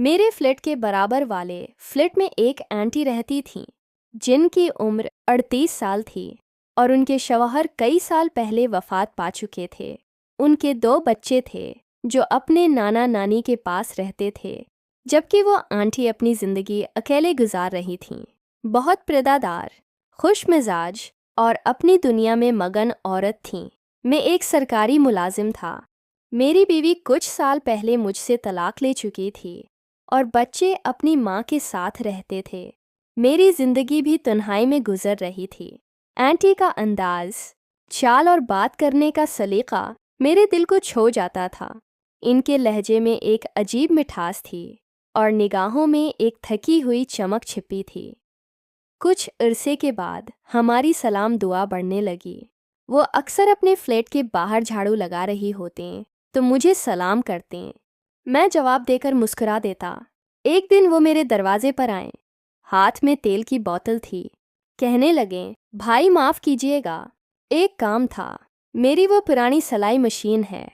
मेरे फ्लैट के बराबर वाले फ्लैट में एक आंटी रहती थीं, जिनकी उम्र 38 साल थी और उनके शौहर कई साल पहले वफात पा चुके थे। उनके 2 बच्चे थे जो अपने नाना नानी के पास रहते थे, जबकि वो आंटी अपनी ज़िंदगी अकेले गुजार रही थीं। बहुत पर्दादार, खुश मिजाज और अपनी दुनिया में मगन औरत थीं। मैं एक सरकारी मुलाजिम था। मेरी बीवी कुछ साल पहले मुझसे तलाक ले चुकी थी और बच्चे अपनी माँ के साथ रहते थे। मेरी जिंदगी भी तन्हाई में गुजर रही थी। आंटी का अंदाज, चाल और बात करने का सलीका मेरे दिल को छू जाता था। इनके लहजे में एक अजीब मिठास थी और निगाहों में एक थकी हुई चमक छिपी थी। कुछ अरसे के बाद हमारी सलाम दुआ बढ़ने लगी। वो अक्सर अपने फ्लैट के बाहर झाड़ू लगा रही होते तो मुझे सलाम करते। मैं जवाब देकर मुस्कुरा देता। एक दिन वो मेरे दरवाजे पर आए। हाथ में तेल की बोतल थी। कहने लगे, भाई माफ़ कीजिएगा, एक काम था। मेरी वो पुरानी सिलाई मशीन है,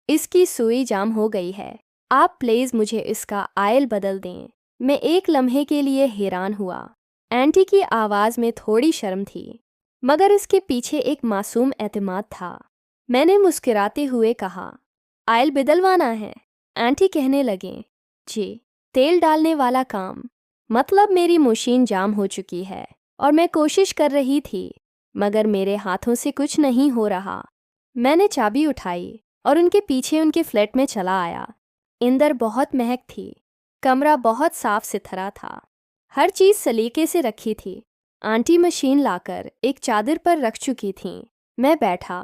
इसकी सुई जाम हो गई है। आप प्लीज़ मुझे इसका आयल बदल दें। मैं एक लम्हे के लिए हैरान हुआ। आंटी की आवाज़ में थोड़ी शर्म थी, मगर इसके पीछे एक मासूम एतमाद था। मैंने मुस्कुराते हुए कहा, आयल बदलवाना है? आंटी कहने लगे, जी, तेल डालने वाला काम। मतलब मेरी मशीन जाम हो चुकी है और मैं कोशिश कर रही थी, मगर मेरे हाथों से कुछ नहीं हो रहा। मैंने चाबी उठाई और उनके पीछे उनके फ्लैट में चला आया। अंदर बहुत महक थी। कमरा बहुत साफ सुथरा था। हर चीज़ सलीके से रखी थी। आंटी मशीन लाकर एक चादर पर रख चुकी थीं। मैं बैठा,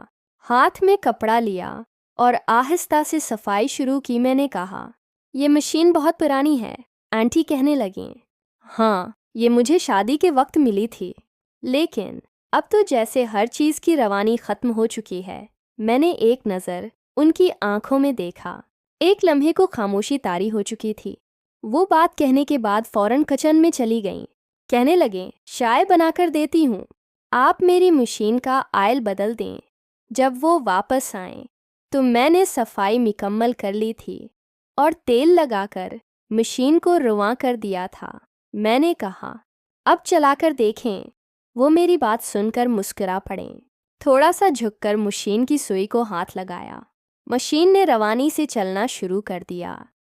हाथ में कपड़ा लिया और आहिस्ता से सफाई शुरू की। मैंने कहा, ये मशीन बहुत पुरानी है। आंटी कहने लगीं, हाँ, ये मुझे शादी के वक्त मिली थी, लेकिन अब तो जैसे हर चीज़ की रवानी ख़त्म हो चुकी है। मैंने एक नज़र उनकी आंखों में देखा। एक लम्हे को खामोशी तारी हो चुकी थी। वो बात कहने के बाद फ़ौरन किचन में चली गईं। कहने लगे, चाय बनाकर देती हूँ, आप मेरी मशीन का आयल बदल दें। जब वो वापस आए तो मैंने सफाई मुकम्मल कर ली थी और तेल लगाकर मशीन को रुआं कर दिया था। मैंने कहा, अब चलाकर देखें। वो मेरी बात सुनकर मुस्कुरा पड़े। थोड़ा सा झुककर मशीन की सुई को हाथ लगाया। मशीन ने रवानी से चलना शुरू कर दिया।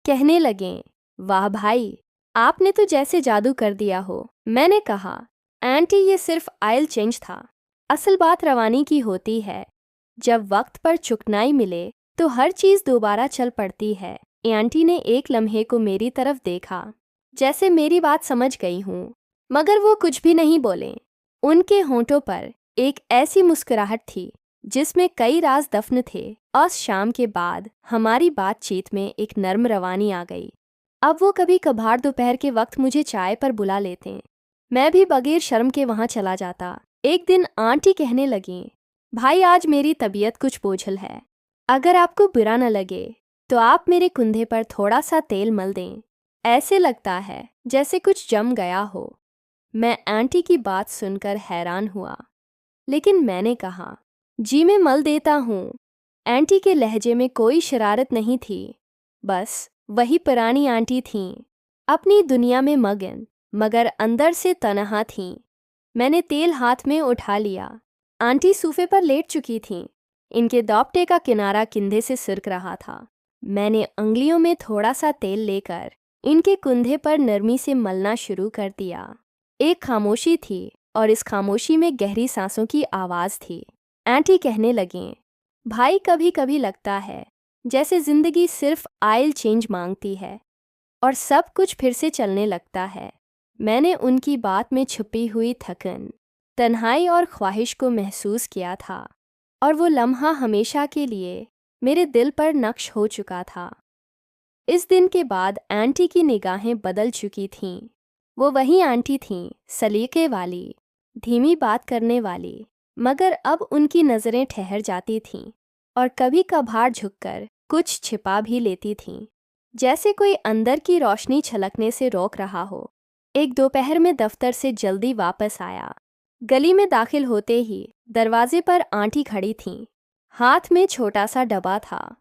कहने लगे, वाह भाई, आपने तो जैसे जादू कर दिया हो। मैंने कहा, आंटी, ये सिर्फ आयल चेंज था। असल बात रवानी की होती है। जब वक्त पर चुकनाई मिले तो हर चीज़ दोबारा चल पड़ती है। आंटी ने एक लम्हे को मेरी तरफ देखा, जैसे मेरी बात समझ गई हूँ, मगर वो कुछ भी नहीं बोले। उनके होंठों पर एक ऐसी मुस्कुराहट थी जिसमें कई राज दफन थे। और शाम के बाद हमारी बातचीत में एक नर्म रवानी आ गई। अब वो कभी कभार दोपहर के वक्त मुझे चाय पर बुला लेते। मैं भी बगैर शर्म के वहाँ चला जाता। एक दिन आंटी कहने लगीं, भाई, आज मेरी तबीयत कुछ बोझल है। अगर आपको बुरा न लगे तो आप मेरे कंधे पर थोड़ा सा तेल मल दें। ऐसे लगता है जैसे कुछ जम गया हो। मैं आंटी की बात सुनकर हैरान हुआ, लेकिन मैंने कहा, जी, मैं मल देता हूँ। आंटी के लहजे में कोई शरारत नहीं थी, बस वही पुरानी आंटी थीं, अपनी दुनिया में मगन, मगर अंदर से तनहा थीं। मैंने तेल हाथ में उठा लिया। आंटी सोफे पर लेट चुकी थीं। इनके दावटे का किनारा कंधे से सिरक रहा था। मैंने उंगलियों में थोड़ा सा तेल लेकर इनके कंधे पर नरमी से मलना शुरू कर दिया। एक खामोशी थी और इस खामोशी में गहरी सांसों की आवाज़ थी। आंटी कहने लगीं, भाई, कभी कभी लगता है जैसे ज़िंदगी सिर्फ आयल चेंज मांगती है और सब कुछ फिर से चलने लगता है। मैंने उनकी बात में छुपी हुई थकन, तन्हाई और ख्वाहिश को महसूस किया था, और वो लम्हा हमेशा के लिए मेरे दिल पर नक्श हो चुका था। इस दिन के बाद आंटी की निगाहें बदल चुकी थीं। वो वही आंटी थीं, सलीके वाली, धीमी बात करने वाली, मगर अब उनकी नज़रें ठहर जाती थीं और कभी कभार झुककर कुछ छिपा भी लेती थीं, जैसे कोई अंदर की रोशनी छलकने से रोक रहा हो। एक दोपहर में दफ्तर से जल्दी वापस आया। गली में दाखिल होते ही दरवाजे पर आंटी खड़ी थीं। हाथ में छोटा सा डब्बा था।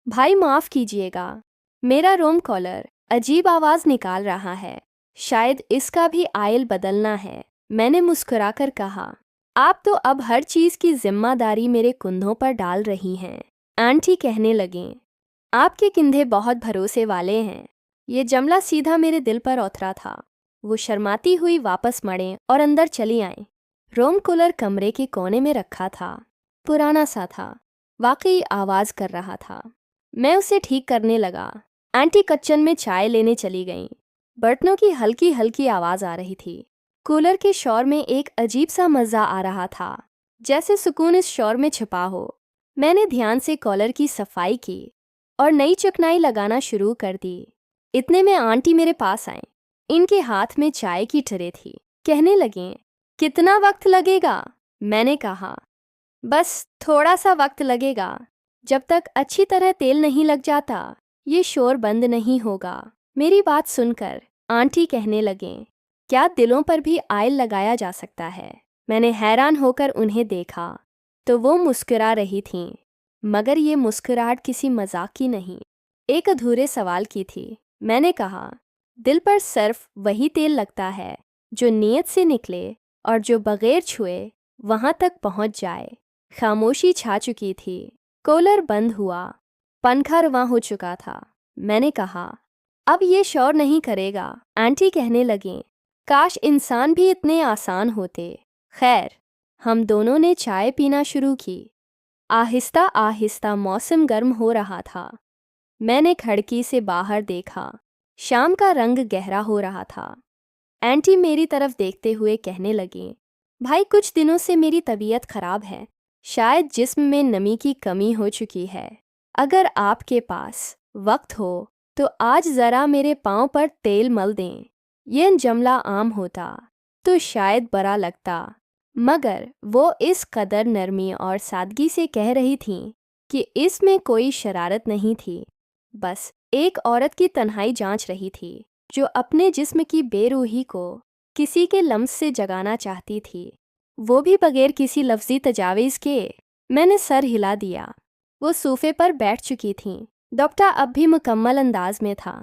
भाई, माफ़ कीजिएगा, मेरा रोम कॉलर अजीब आवाज़ निकाल रहा है। शायद इसका भी आयल बदलना है, मैंने मुस्कुराकर कहा। आप तो अब हर चीज़ की जिम्मेदारी मेरे कुंधों पर डाल रही हैं, आंटी कहने लगीं। आपके कंधे बहुत भरोसे वाले हैं। ये जुमला सीधा मेरे दिल पर उतरा था। वो शर्माती हुई वापस मुड़े और अंदर चली आईं। रूम कूलर कमरे के कोने में रखा था, पुराना सा था, वाकई आवाज़ कर रहा था। मैं उसे ठीक करने लगा। आंटी किचन में चाय लेने चली गईं। बर्तनों की हल्की हल्की आवाज़ आ रही थी। कूलर के शोर में एक अजीब सा मज़ा आ रहा था, जैसे सुकून इस शोर में छिपा हो। मैंने ध्यान से कूलर की सफाई की और नई चिकनाई लगाना शुरू कर दी। इतने में आंटी मेरे पास आए। इनके हाथ में चाय की ट्रे थी। कहने लगें, कितना वक्त लगेगा? मैंने कहा, बस थोड़ा सा वक्त लगेगा। जब तक अच्छी तरह तेल नहीं लग जाता, ये शोर बंद नहीं होगा। मेरी बात सुनकर आंटी कहने लगें, क्या दिलों पर भी आयल लगाया जा सकता है? मैंने हैरान होकर उन्हें देखा तो वो मुस्कुरा रही थीं, मगर ये मुस्कुराहट किसी मजाक की नहीं, एक अधूरे सवाल की थी। मैंने कहा, दिल पर सिर्फ वही तेल लगता है जो नीयत से निकले और जो बगैर छुए वहां तक पहुंच जाए। खामोशी छा चुकी थी। कूलर बंद हुआ, पंखा रवां हो चुका था। मैंने कहा, अब ये शोर नहीं करेगा। आंटी कहने लगीं, काश इंसान भी इतने आसान होते। खैर, हम दोनों ने चाय पीना शुरू की। आहिस्ता आहिस्ता मौसम गर्म हो रहा था। मैंने खिड़की से बाहर देखा। शाम का रंग गहरा हो रहा था। आंटी मेरी तरफ देखते हुए कहने लगीं, भाई कुछ दिनों से मेरी तबीयत खराब है। शायद जिस्म में नमी की कमी हो चुकी है। अगर आपके पास वक्त हो तो आज ज़रा मेरे पाँव पर तेल मल दें। यह जुमला आम होता तो शायद बुरा लगता, मगर वो इस कदर नरमी और सादगी से कह रही थीं कि इसमें कोई शरारत नहीं थी। बस एक औरत की तन्हाई जांच रही थी, जो अपने जिस्म की बेरूही को किसी के लम्स से जगाना चाहती थी, वो भी बगैर किसी लफ्ज़ी तजावीज़ के। मैंने सर हिला दिया। वो सोफे पर बैठ चुकी थीं। दुपट्टा अब भी मुकम्मल अंदाज में था।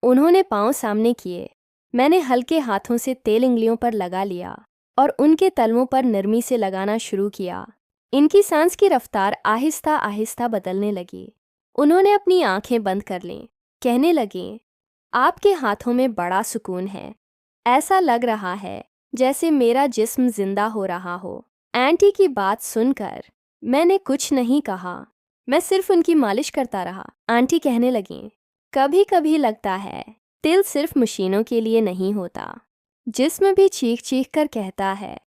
उन्होंने पाँव सामने किए। मैंने हल्के हाथों से तेल उंगलियों पर लगा लिया और उनके तलवों पर नरमी से लगाना शुरू किया। इनकी सांस की रफ्तार आहिस्ता आहिस्ता बदलने लगी। उन्होंने अपनी आंखें बंद कर लीं। कहने लगीं, आपके हाथों में बड़ा सुकून है। ऐसा लग रहा है जैसे मेरा जिस्म जिंदा हो रहा हो। आंटी की बात सुनकर मैंने कुछ नहीं कहा। मैं सिर्फ उनकी मालिश करता रहा। आंटी कहने लगीं, कभी कभी लगता है दिल सिर्फ मशीनों के लिए नहीं होता, जिस्म भी चीख चीख कर कहता है,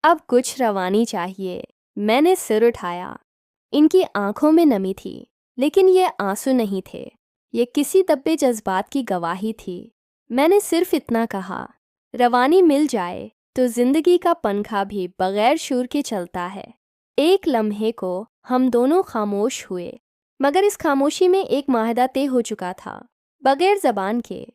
अब कुछ रवानी चाहिए। मैंने सिर उठाया। इनकी आंखों में नमी थी, लेकिन ये आंसू नहीं थे। ये किसी दबे जज्बात की गवाही थी। मैंने सिर्फ इतना कहा, रवानी मिल जाए तो जिंदगी का पंखा भी बगैर शूर के चलता है। एक लम्हे को हम दोनों खामोश हुए, मगर इस खामोशी में एक माहदा तय हो चुका था, बगैर जबान के।